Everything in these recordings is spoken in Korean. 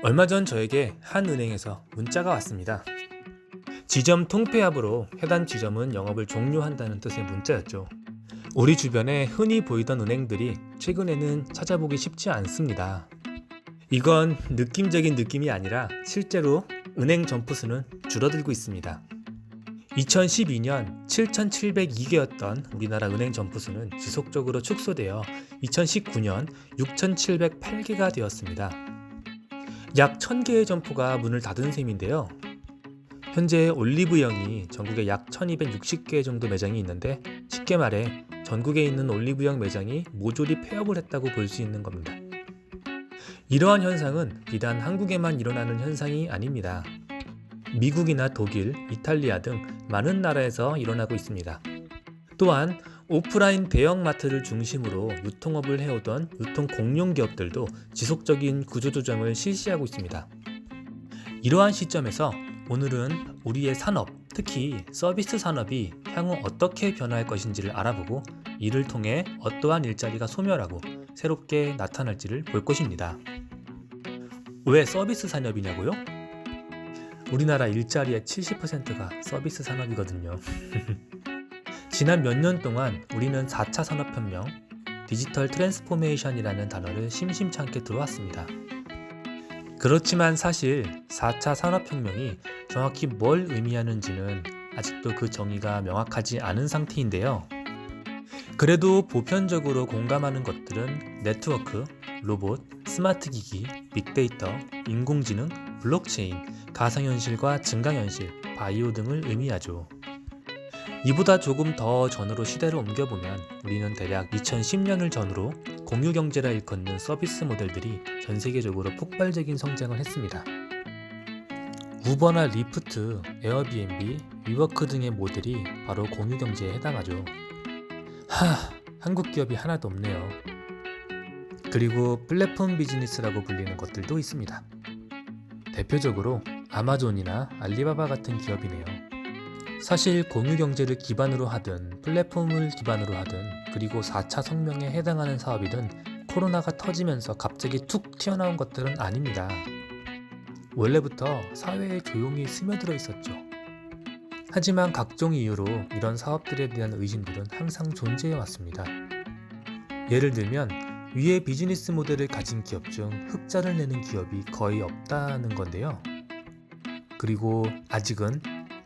얼마 전 저에게 한 은행에서 문자가 왔습니다. 지점 통폐합으로 해당 지점은 영업을 종료한다는 뜻의 문자였죠. 우리 주변에 흔히 보이던 은행들이 최근에는 찾아보기 쉽지 않습니다. 이건 느낌적인 느낌이 아니라 실제로 은행 점포수는 줄어들고 있습니다. 2012년 7,702개였던 우리나라 은행 점포수는 지속적으로 축소되어 2019년 6,708개가 되었습니다. 약 1,000개의 점포가 문을 닫은 셈인데요. 현재 올리브영이 전국에 약 1,260개 정도 매장이 있는데 쉽게 말해 전국에 있는 올리브영 매장이 모조리 폐업을 했다고 볼 수 있는 겁니다. 이러한 현상은 비단 한국에만 일어나는 현상이 아닙니다. 미국이나 독일, 이탈리아 등 많은 나라에서 일어나고 있습니다. 또한 오프라인 대형마트를 중심으로 유통업을 해오던 유통공룡기업들도 지속적인 구조조정을 실시하고 있습니다. 이러한 시점에서 오늘은 우리의 산업, 특히 서비스 산업이 향후 어떻게 변화할 것인지를 알아보고 이를 통해 어떠한 일자리가 소멸하고 새롭게 나타날지를 볼 것입니다. 왜 서비스 산업이냐고요? 우리나라 일자리의 70%가 서비스 산업이거든요. 지난 몇 년 동안 우리는 4차 산업혁명, 디지털 트랜스포메이션이라는 단어를 심심찮게 들어왔습니다. 그렇지만 사실 4차 산업혁명이 정확히 뭘 의미하는지는 아직도 그 정의가 명확하지 않은 상태인데요. 그래도 보편적으로 공감하는 것들은 네트워크, 로봇, 스마트 기기, 빅데이터, 인공지능, 블록체인, 가상현실과 증강현실, 바이오 등을 의미하죠. 이보다 조금 더 전으로 시대를 옮겨보면 우리는 대략 2010년을 전후로 공유경제라 일컫는 서비스 모델들이 전 세계적으로 폭발적인 성장을 했습니다. 우버나 리프트, 에어비앤비, 위워크 등의 모델이 바로 공유경제에 해당하죠. 한국 기업이 하나도 없네요. 그리고 플랫폼 비즈니스라고 불리는 것들도 있습니다. 대표적으로 아마존이나 알리바바 같은 기업이네요. 사실 공유경제를 기반으로 하든 플랫폼을 기반으로 하든 그리고 4차 성명에 해당하는 사업이든 코로나가 터지면서 갑자기 툭 튀어나온 것들은 아닙니다. 원래부터 사회에 조용히 스며들어 있었죠. 하지만 각종 이유로 이런 사업들에 대한 의심들은 항상 존재해 왔습니다. 예를 들면 위의 비즈니스 모델을 가진 기업 중 흑자를 내는 기업이 거의 없다는 건데요. 그리고 아직은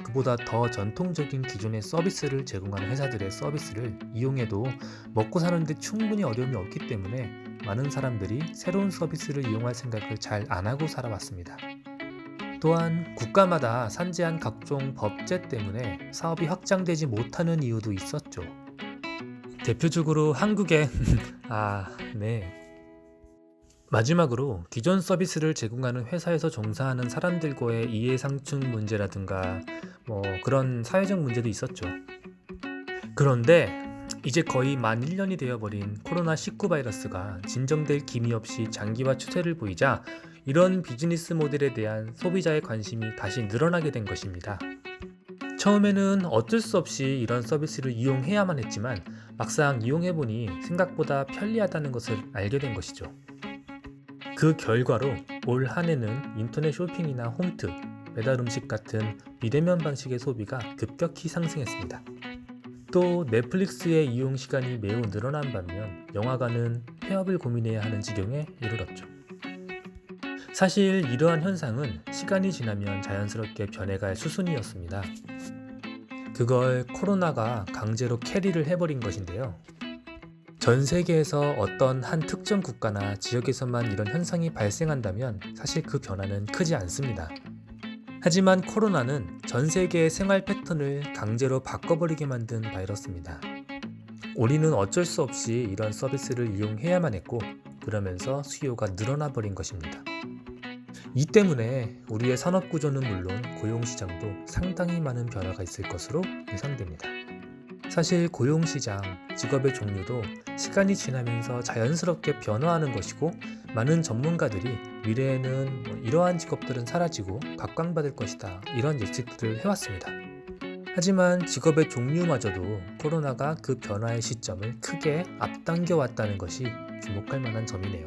그보다 더 전통적인 기존의 서비스를 제공하는 회사들의 서비스를 이용해도 먹고 사는데 충분히 어려움이 없기 때문에 많은 사람들이 새로운 서비스를 이용할 생각을 잘 안 하고 살아왔습니다. 또한 국가마다 산재한 각종 법제 때문에 사업이 확장되지 못하는 이유도 있었죠. 대표적으로 한국의 마지막으로 기존 서비스를 제공하는 회사에서 종사하는 사람들과의 이해상충 문제라든가 그런 사회적 문제도 있었죠. 그런데 이제 거의 만 1년이 되어버린 코로나19 바이러스가 진정될 기미 없이 장기화 추세를 보이자 이런 비즈니스 모델에 대한 소비자의 관심이 다시 늘어나게 된 것입니다. 처음에는 어쩔 수 없이 이런 서비스를 이용해야만 했지만 막상 이용해보니 생각보다 편리하다는 것을 알게 된 것이죠. 그 결과로 올 한해는 인터넷 쇼핑이나 홈트, 배달 음식 같은 비대면 방식의 소비가 급격히 상승했습니다. 또 넷플릭스의 이용 시간이 매우 늘어난 반면 영화관은 폐업을 고민해야 하는 지경에 이르렀죠. 사실 이러한 현상은 시간이 지나면 자연스럽게 변해갈 수순이었습니다. 그걸 코로나가 강제로 캐리를 해버린 것인데요. 전 세계에서 어떤 한 특정 국가나 지역에서만 이런 현상이 발생한다면 사실 그 변화는 크지 않습니다. 하지만 코로나는 전 세계의 생활 패턴을 강제로 바꿔버리게 만든 바이러스입니다. 우리는 어쩔 수 없이 이런 서비스를 이용해야만 했고 그러면서 수요가 늘어나 버린 것입니다. 이 때문에 우리의 산업구조는 물론 고용시장도 상당히 많은 변화가 있을 것으로 예상됩니다. 사실 고용시장, 직업의 종류도 시간이 지나면서 자연스럽게 변화하는 것이고 많은 전문가들이 미래에는 이러한 직업들은 사라지고 각광받을 것이다 이런 예측들을 해왔습니다. 하지만 직업의 종류마저도 코로나가 그 변화의 시점을 크게 앞당겨 왔다는 것이 주목할 만한 점이네요.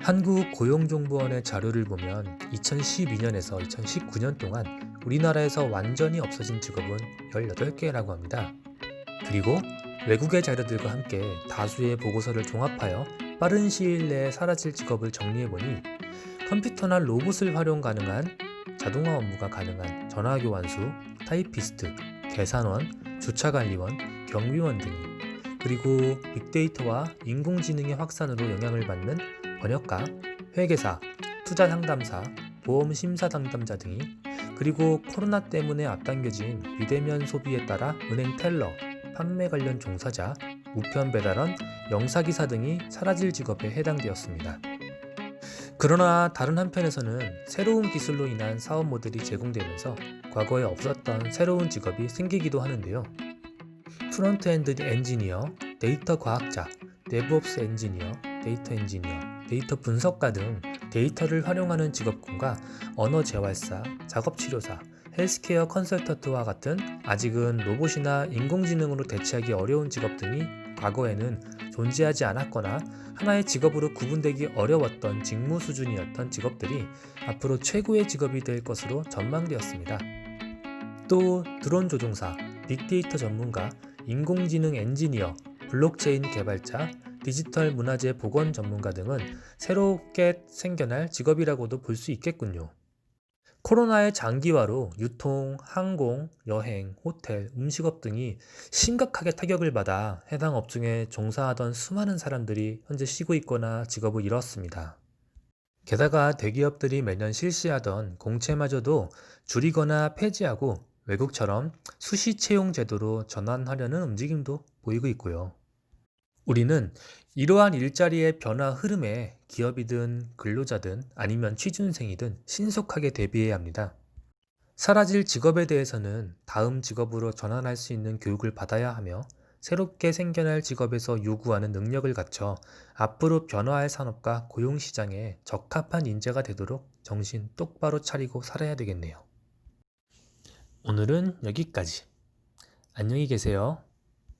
한국고용정보원의 자료를 보면 2012년에서 2019년 동안 우리나라에서 완전히 없어진 직업은 18개라고 합니다. 그리고 외국의 자료들과 함께 다수의 보고서를 종합하여 빠른 시일 내에 사라질 직업을 정리해보니 컴퓨터나 로봇을 활용 가능한 자동화 업무가 가능한 전화교환수, 타이피스트, 계산원, 주차관리원, 경비원 등이, 그리고 빅데이터와 인공지능의 확산으로 영향을 받는 번역가, 회계사, 투자상담사, 보험심사 담당자 등이, 그리고 코로나 때문에 앞당겨진 비대면 소비에 따라 은행 텔러, 판매 관련 종사자, 우편 배달원, 영사기사 등이 사라질 직업에 해당되었습니다. 그러나 다른 한편에서는 새로운 기술로 인한 사업 모델이 제공되면서 과거에 없었던 새로운 직업이 생기기도 하는데요. 프론트엔드 엔지니어, 데이터 과학자, 데브옵스 엔지니어, 데이터 엔지니어, 데이터 분석가 등 데이터를 활용하는 직업군과 언어 재활사, 작업치료사, 헬스케어 컨설턴트와 같은 아직은 로봇이나 인공지능으로 대체하기 어려운 직업 등이 과거에는 존재하지 않았거나 하나의 직업으로 구분되기 어려웠던 직무 수준이었던 직업들이 앞으로 최고의 직업이 될 것으로 전망되었습니다. 또 드론 조종사, 빅데이터 전문가, 인공지능 엔지니어, 블록체인 개발자, 디지털 문화재 복원 전문가 등은 새롭게 생겨날 직업이라고도 볼 수 있겠군요. 코로나의 장기화로 유통, 항공, 여행, 호텔, 음식업 등이 심각하게 타격을 받아 해당 업종에 종사하던 수많은 사람들이 현재 쉬고 있거나 직업을 잃었습니다. 게다가 대기업들이 매년 실시하던 공채마저도 줄이거나 폐지하고 외국처럼 수시 채용 제도로 전환하려는 움직임도 보이고 있고요. 우리는 이러한 일자리의 변화 흐름에 기업이든 근로자든 아니면 취준생이든 신속하게 대비해야 합니다. 사라질 직업에 대해서는 다음 직업으로 전환할 수 있는 교육을 받아야 하며 새롭게 생겨날 직업에서 요구하는 능력을 갖춰 앞으로 변화할 산업과 고용시장에 적합한 인재가 되도록 정신 똑바로 차리고 살아야 되겠네요. 오늘은 여기까지. 안녕히 계세요.